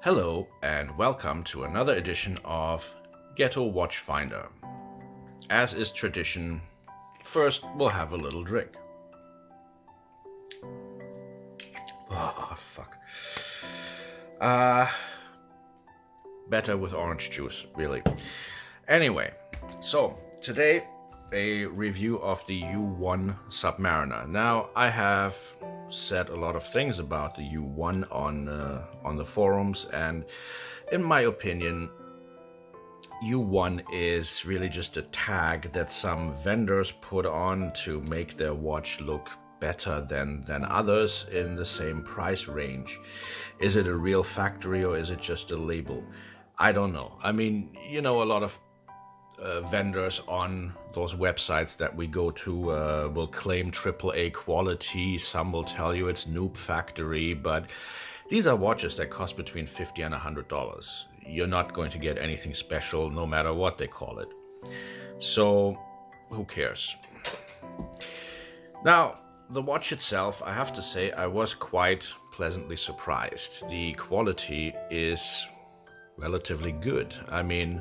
Hello and welcome to another edition of Ghetto Watch Finder. As is tradition, first we'll have a little drink. Oh, fuck. Better with orange juice, really. Anyway, so today a review of the U1 Submariner. Now, I have said a lot of things about the U1 on the forums, and in my opinion, U1 is really just a tag that some vendors put on to make their watch look better than others in the same price range. Is it a real factory or is it just a label? I don't know. I mean, you know, a lot of vendors on those websites that we go to will claim AAA quality. Some will tell you it's noob factory, but these are watches that cost between $50 and $100. You're not going to get anything special no matter what they call it. So who cares? Now, the watch itself, I have to say, I was quite pleasantly surprised. The quality is relatively good. I mean,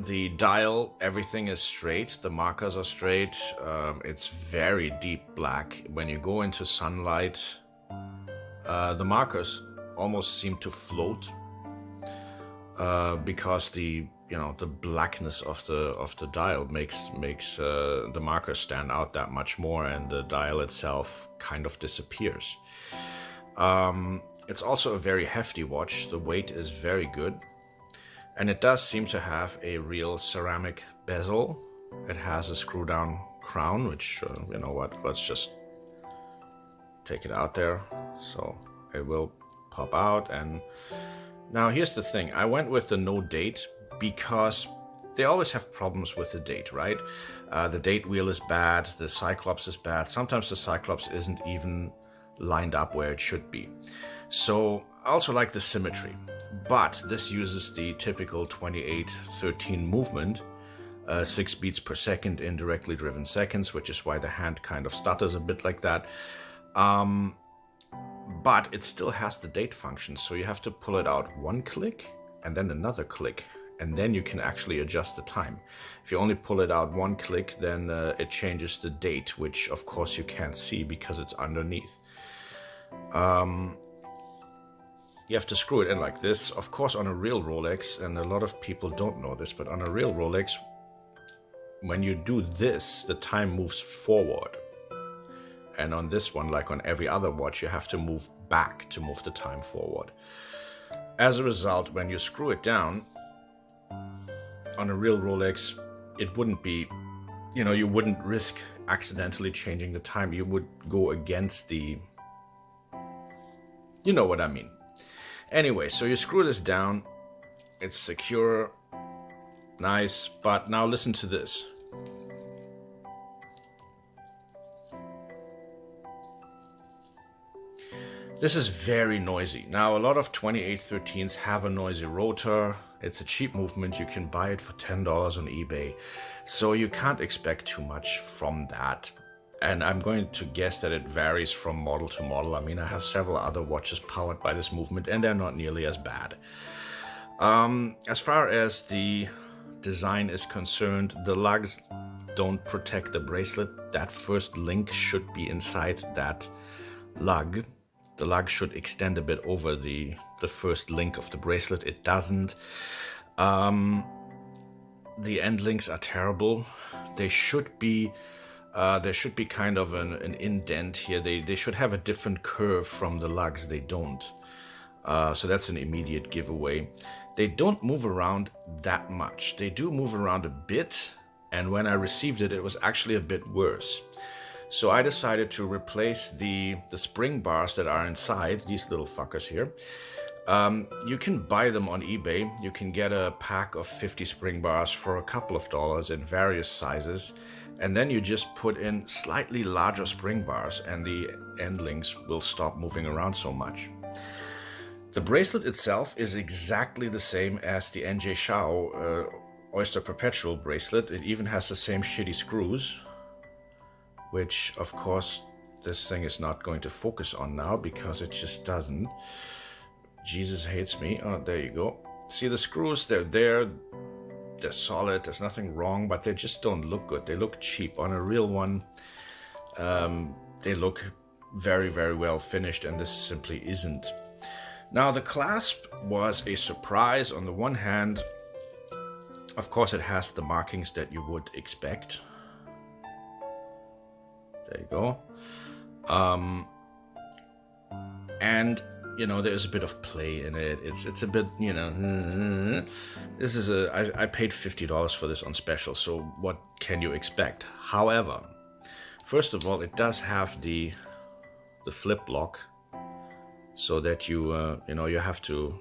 the dial, everything is straight, the markers are straight, it's very deep black. When you go into sunlight, the markers almost seem to float because the blackness of the dial makes the markers stand out that much more, and the dial itself kind of disappears. It's also a very hefty watch. The weight is very good. And it does seem to have a real ceramic bezel. It has a screw-down crown, which, you know what, let's just take it out there. So it will pop out. And now here's the thing. I went with the no date because they always have problems with the date, right? The date wheel is bad. The Cyclops is bad. Sometimes the Cyclops isn't even lined up where it should be. So I also like the symmetry. But this uses the typical 28-13 movement, 6 beats per second in directly driven seconds, which is why the hand kind of stutters a bit like that. But it still has the date function, so you have to pull it out one click and then another click, and then you can actually adjust the time. If you only pull it out one click, then it changes the date, which of course you can't see because it's underneath. You have to screw it in like this. Of course, on a real Rolex, and a lot of people don't know this, but on a real Rolex, when you do this, the time moves forward. And on this one, like on every other watch, you have to move back to move the time forward. As a result, when you screw it down, on a real Rolex, it wouldn't be, you wouldn't risk accidentally changing the time. You would go against the, you know what I mean. Anyway, so you screw this down, it's secure, nice, but now listen to this. This is very noisy. Now, a lot of 28-13s have a noisy rotor. It's a cheap movement. You can buy it for $10 on eBay. So you can't expect too much from that. And I'm going to guess that it varies from model to model. I mean, I have several other watches powered by this movement, and they're not nearly as bad. As far as the design is concerned, the lugs don't protect the bracelet. That first link should be inside that lug. The lug should extend a bit over the first link of the bracelet. It doesn't. The end links are terrible. They should be... there should be kind of an indent here. They should have a different curve from the lugs. They don't. So that's an immediate giveaway. They don't move around that much. They do move around a bit, and when I received it, it was actually a bit worse. So I decided to replace the spring bars that are inside, these little fuckers here. You can buy them on eBay. You can get a pack of 50 spring bars for a couple of dollars in various sizes. And then you just put in slightly larger spring bars and the end links will stop moving around so much. The bracelet itself is exactly the same as the NJ Shao Oyster Perpetual bracelet. It even has the same shitty screws, which of course this thing is not going to focus on now because it just doesn't. Jesus hates me. Oh, there you go. See the screws, they're there. They're solid, there's nothing wrong, but they just don't look good. They look cheap. On a real one, they look very, very well finished, and this simply isn't. Now, the clasp was a surprise. On the one hand, of course, it has the markings that you would expect. There you go. And you know, there's a bit of play in it. It's a bit, you know, this is I paid $50 for this on special, so what can you expect? However, first of all, it does have the flip lock, so that you you have to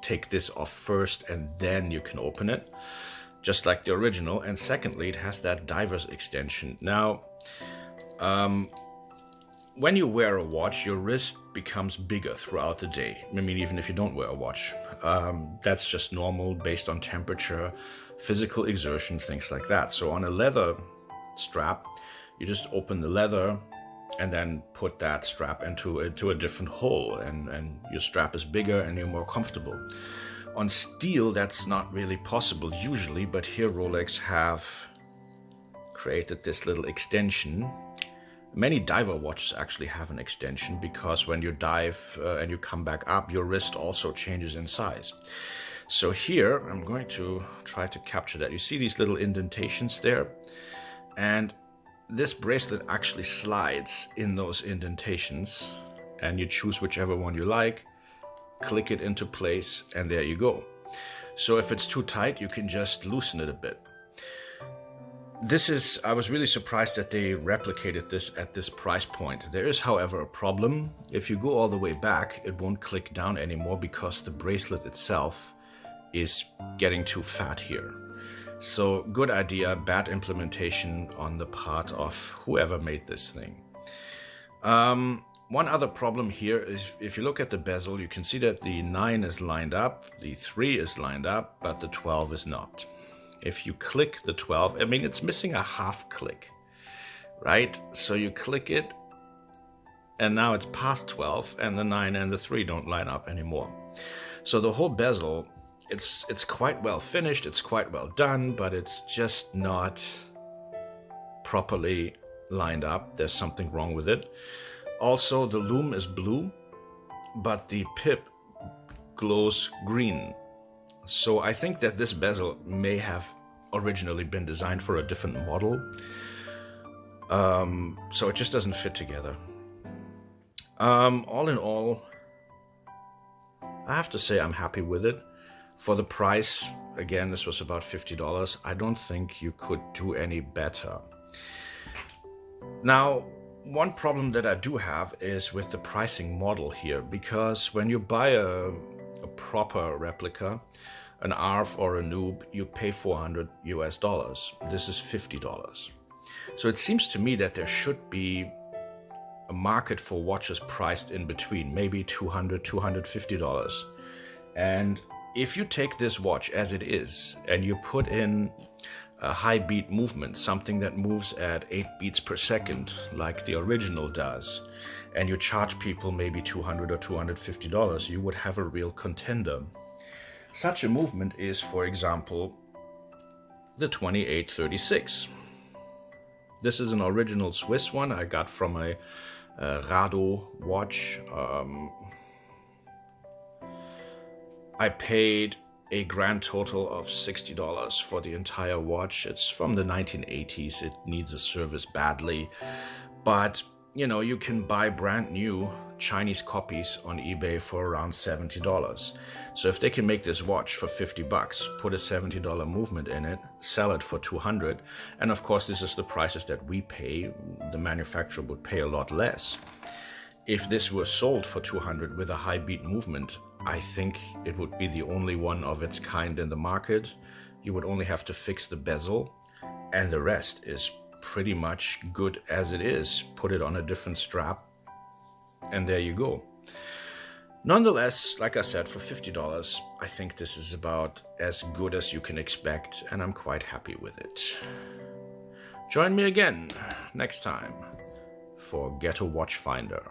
take this off first and then you can open it, just like the original. And secondly, it has that diver's extension. Now, when you wear a watch, your wrist becomes bigger throughout the day. I mean, even if you don't wear a watch. That's just normal based on temperature, physical exertion, things like that. So on a leather strap, you just open the leather and then put that strap into a different hole, and your strap is bigger and you're more comfortable. On steel, that's not really possible usually, but here Rolex have created this little extension. Many diver watches actually have an extension, because when you dive and you come back up, your wrist also changes in size. So here, I'm going to try to capture that. You see these little indentations there? And this bracelet actually slides in those indentations, and you choose whichever one you like, click it into place, and there you go. So if it's too tight, you can just loosen it a bit. I was really surprised that they replicated this at this price point. There is, however, a problem. If you go all the way back, it won't click down anymore because the bracelet itself is getting too fat here. So good idea, bad implementation on the part of whoever made this thing. One other problem here is if you look at the bezel, you can see that the 9 is lined up, the 3 is lined up, but the 12 is not. If you click the 12, I mean, it's missing a half click, right? So you click it, and now it's past 12, and the 9 and the 3 don't line up anymore. So the whole bezel, it's quite well finished, it's quite well done, but it's just not properly lined up. There's something wrong with it. Also, the lume is blue, but the pip glows green. So I think that this bezel may have originally been designed for a different model. So it just doesn't fit together. All in all, I have to say I'm happy with it. For the price, again, this was about $50. I don't think you could do any better. Now, one problem that I do have is with the pricing model here, because when you buy a proper replica, an ARF or a noob, you pay $400 US. This is $50. So it seems to me that there should be a market for watches priced in between, maybe $200, $250. And if you take this watch as it is and you put in a high beat movement, something that moves at 8 beats per second like the original does, and you charge people maybe $200 or $250, you would have a real contender. Such a movement is, for example, the 2836. This is an original Swiss one I got from a Rado watch. I paid a grand total of $60 for the entire watch. It's from the 1980s. It needs a service badly. But, you know, you can buy brand new Chinese copies on eBay for around $70. So if they can make this watch for $50, put a $70 movement in it, sell it for $200, and of course this is the prices that we pay, the manufacturer would pay a lot less. If this were sold for $200 with a high beat movement, I think it would be the only one of its kind in the market. You would only have to fix the bezel, and the rest is pretty much good as it is. Put it on a different strap, and there you go. Nonetheless, like I said, for $50, I think this is about as good as you can expect, and I'm quite happy with it. Join me again next time for Ghetto Watchfinder.